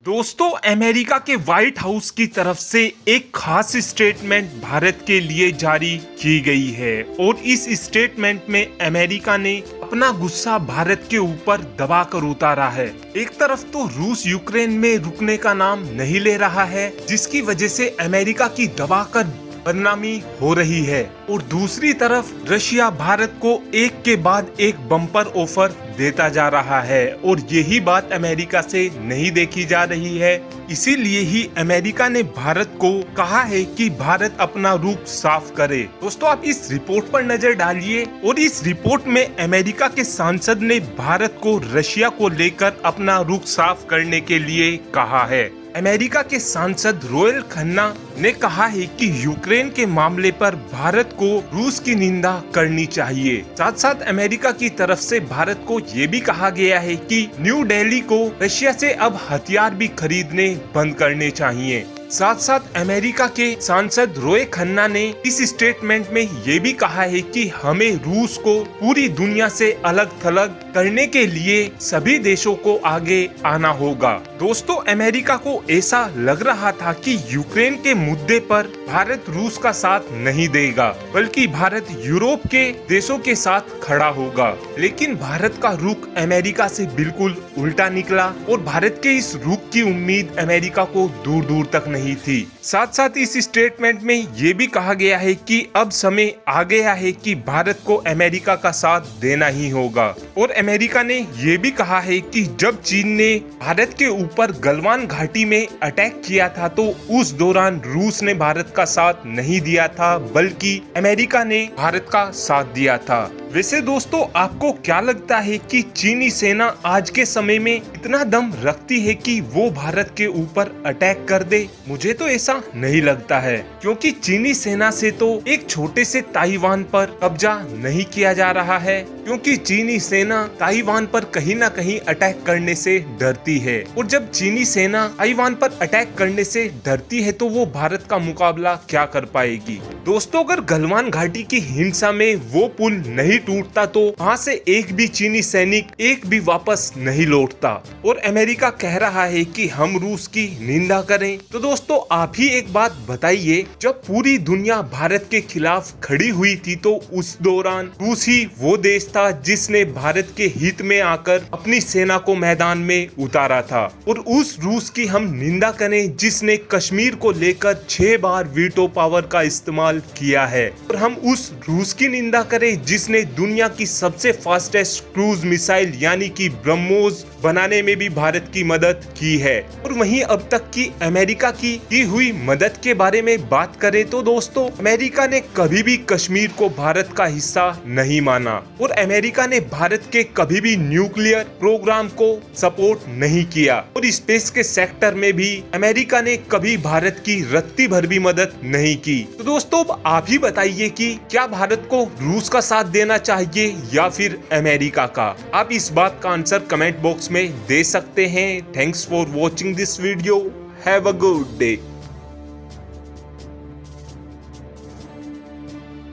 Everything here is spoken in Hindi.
दोस्तों, अमेरिका के व्हाइट हाउस की तरफ से एक खास स्टेटमेंट भारत के लिए जारी की गई है और इस स्टेटमेंट में अमेरिका ने अपना गुस्सा भारत के ऊपर दबाकर उतारा है। एक तरफ तो रूस यूक्रेन में रुकने का नाम नहीं ले रहा है, जिसकी वजह से अमेरिका की दबाकर बदनामी हो रही है, और दूसरी तरफ रशिया भारत को एक के बाद एक बम्पर ऑफर देता जा रहा है और यही बात अमेरिका से नहीं देखी जा रही है। इसीलिए ही अमेरिका ने भारत को कहा है कि भारत अपना रुख साफ करे। दोस्तों, आप इस रिपोर्ट पर नजर डालिए और इस रिपोर्ट में अमेरिका के सांसद ने भारत को रशिया को लेकर अपना रुख साफ करने के लिए कहा है। अमेरिका के सांसद रोयल खन्ना ने कहा है कि यूक्रेन के मामले पर भारत को रूस की निंदा करनी चाहिए। साथ साथ अमेरिका की तरफ से भारत को ये भी कहा गया है कि न्यू दिल्ली को रशिया से अब हथियार भी खरीदने बंद करने चाहिए। साथ साथ अमेरिका के सांसद रोय खन्ना ने इस स्टेटमेंट में ये भी कहा है कि हमें रूस को पूरी दुनिया से अलग थलग करने के लिए सभी देशों को आगे आना होगा। दोस्तों, अमेरिका को ऐसा लग रहा था कि यूक्रेन के मुद्दे पर भारत रूस का साथ नहीं देगा, बल्कि भारत यूरोप के देशों के साथ खड़ा होगा। लेकिन भारत का रुख अमेरिका से बिल्कुल उल्टा निकला और भारत के इस रुख की उम्मीद अमेरिका को दूर दूर तक नहीं थी। साथ साथ इस स्टेटमेंट में ये भी कहा गया है कि अब समय आ गया है कि भारत को अमेरिका का साथ देना ही होगा, और अमेरिका ने ये भी कहा है कि जब चीन ने भारत के ऊपर गलवान घाटी में अटैक किया था तो उस दौरान रूस ने भारत का साथ नहीं दिया था, बल्कि अमेरिका ने भारत का साथ दिया था। वैसे दोस्तों, आपको क्या लगता है कि चीनी सेना आज के समय में इतना दम रखती है कि वो भारत के ऊपर अटैक कर दे? मुझे तो ऐसा नहीं लगता है, क्योंकि चीनी सेना से तो एक छोटे से ताइवान पर कब्जा नहीं किया जा रहा है, क्योंकि चीनी सेना ताइवान पर कहीं ना कहीं अटैक करने से डरती है, और जब चीनी सेना ताइवान पर अटैक करने से डरती है तो वो भारत का मुकाबला क्या कर पाएगी? दोस्तों, अगर गलवान घाटी की हिंसा में वो पुल नहीं टूटता तो वहाँ से एक भी चीनी सैनिक एक भी वापस नहीं लौटता, और अमेरिका कह रहा है कि हम रूस की निंदा करें। तो दोस्तों, आप ही एक बात बताइए, जब पूरी दुनिया भारत के खिलाफ खड़ी हुई थी तो उस दौरान रूस ही वो देश था जिसने भारत के हित में आकर अपनी सेना को मैदान में उतारा था, और उस रूस की हम निंदा करें जिसने कश्मीर को लेकर 6 बार वीटो पावर का इस्तेमाल किया है, और हम उस रूस की निंदा करें जिसने दुनिया की सबसे फास्टेस्ट क्रूज मिसाइल यानी कि ब्रह्मोस बनाने में भी भारत की मदद की है। और वहीं अब तक की अमेरिका की हुई मदद के बारे में बात करें तो दोस्तों, अमेरिका ने कभी भी कश्मीर को भारत का हिस्सा नहीं माना, और अमेरिका ने भारत के कभी भी न्यूक्लियर प्रोग्राम को सपोर्ट नहीं किया, और स्पेस के सेक्टर में भी अमेरिका ने कभी भारत की रत्ती भर भी मदद नहीं की। तो दोस्तों, आप ही बताइए कि क्या भारत को रूस का साथ देना चाहिए या फिर अमेरिका का? आप इस बात का आंसर कमेंट बॉक्स में दे सकते हैं। Thanks for watching this video. Have a good day.